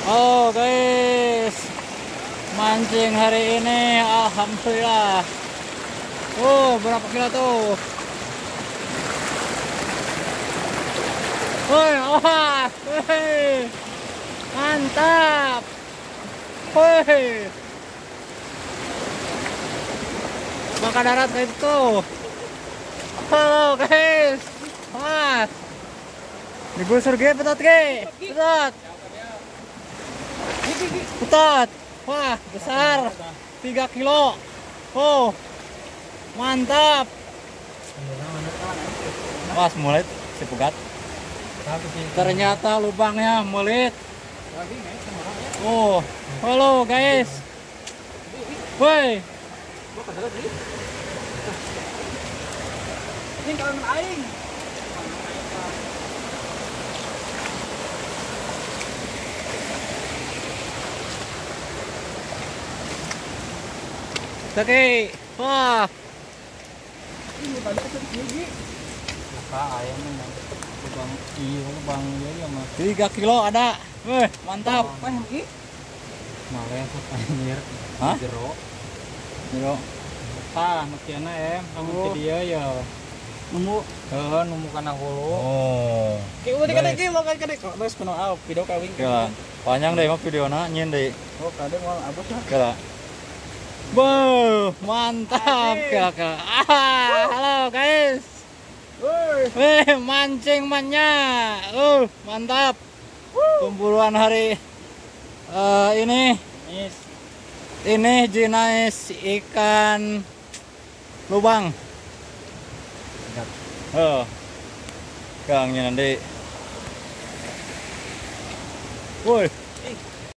Oh guys, mancing hari ini alhamdulillah. Oh, berapa kilo tuh? Woi, wah, woi, mantap. Woi, maka darat itu. Halo guys, wah, digusur ge, petot ge, petot. Putat, wah besar, 3 kilo. Oh, mantap. Wah, mulit si Pugat. Ternyata lubangnya mulit. Oh, halo guys. Woi. Ini kalau aing. Oke, wah. Ini tadi itu gigi. Buka ayamnya. Lubang iya, lubang ya mah. 3 kilo ada. Weh, mantap. Apa yang gigi? Males anjir. Hah? Jero. Jero. Tah, makiana kamu dia ya. Nemu. Nemu kana hulu. Oh. Kayak udah kadek lo kan kadek. Terus kena video kawin. Kela. Panjang deh mah videona nyen deh. Oh, kadek mau abos lah. Kela. Wow, mantap kakak. Halo guys. Wih, mancing mannya. Mantap. Pemburuan hari ini. Ini jenis ikan lubang. Gangnya nanti. Woi.